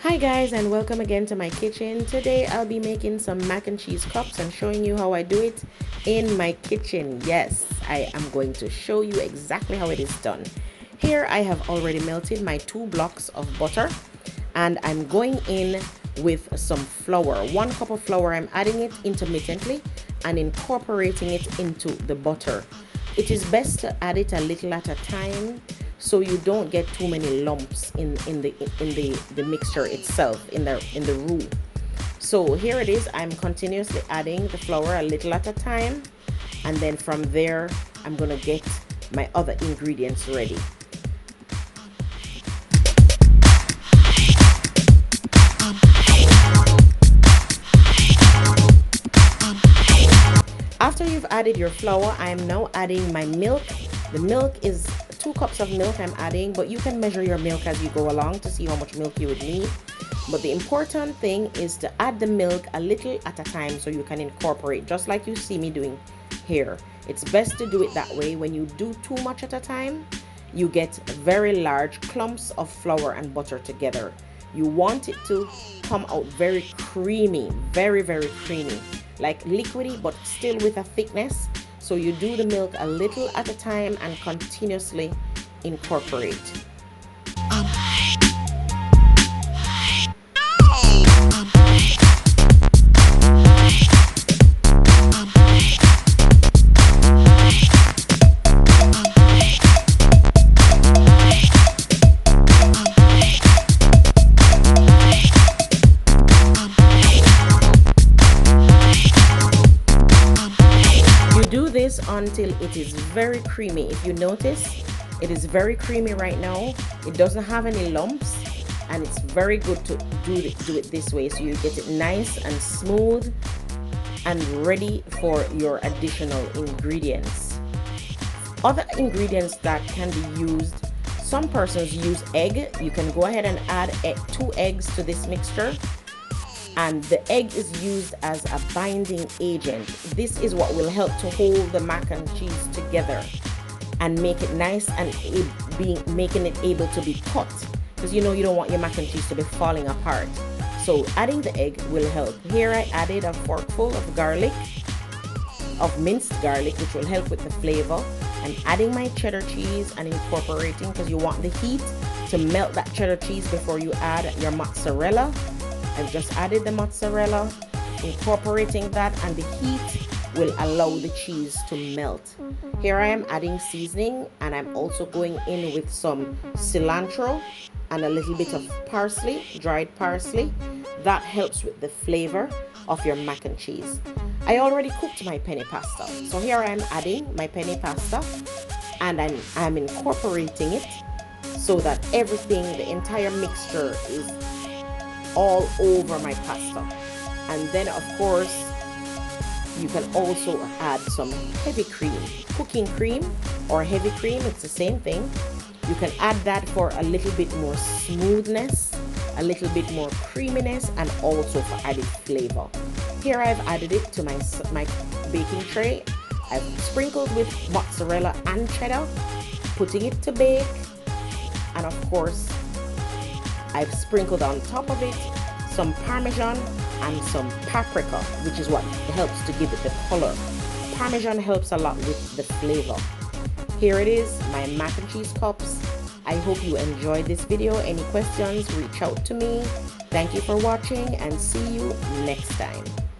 Hi guys, and welcome again to my kitchen. Today I'll be making some mac and cheese cups and showing you how I do it in my kitchen. Yes, I am going to show you exactly how it is done. Here I have already melted my 2 blocks of butter, and I'm going in with some flour. 1 cup of flour. I'm adding it intermittently and incorporating it into the butter. It is best to add it a little at a time so you don't get too many lumps in the mixture itself, in the roux. So here it is. I'm continuously adding the flour a little at a time, and then from there I'm gonna get my other ingredients ready. After you've added your flour, I am now adding my milk. The milk is 2 cups of milk I'm adding, but you can measure your milk as you go along to see how much milk you would need. But the important thing is to add the milk a little at a time so you can incorporate, just like you see me doing here. It's best to do it that way. When you do too much at a time, you get very large clumps of flour and butter together. You want it to come out very creamy, very creamy, like liquidy, but still with a thickness. So you do the milk a little at a time and continuously incorporate. Do this until it is very creamy. If you notice, it is very creamy right now. It doesn't have any lumps, and it's very good to do it this way, so you get it nice and smooth and ready for your additional ingredients. Other ingredients that can be used, some persons use egg. You can go ahead and add 2 eggs to this mixture, and the egg is used as a binding agent. This is what will help to hold the mac and cheese together and make it nice and making it able to be cut, because you don't want your mac and cheese to be falling apart. So adding the egg will help. Here I added a forkful of garlic, of minced garlic, which will help with the flavor. I'm adding my cheddar cheese and incorporating, because you want the heat to melt that cheddar cheese before you add your mozzarella. I've just added the mozzarella, incorporating that, and the heat will allow the cheese to melt. Here I am adding seasoning, and I'm also going in with some cilantro and a little bit of parsley, dried parsley. That helps with the flavor of your mac and cheese. I already cooked my penne pasta, so here I am adding my penne pasta, and I'm incorporating it so that everything, the entire mixture, is all over my pasta. And then of course you can also add some heavy cream, cooking cream or heavy cream, it's the same thing. You can add that for a little bit more smoothness, a little bit more creaminess, and also for added flavor. Here I've added it to my baking tray. I've sprinkled with mozzarella and cheddar, putting it to bake, and of course I've sprinkled on top of it some Parmesan and some paprika, which is what helps to give it the color. Parmesan helps a lot with the flavor. Here it is, my mac and cheese cups. I hope you enjoyed this video. Any questions, reach out to me. Thank you for watching, and see you next time.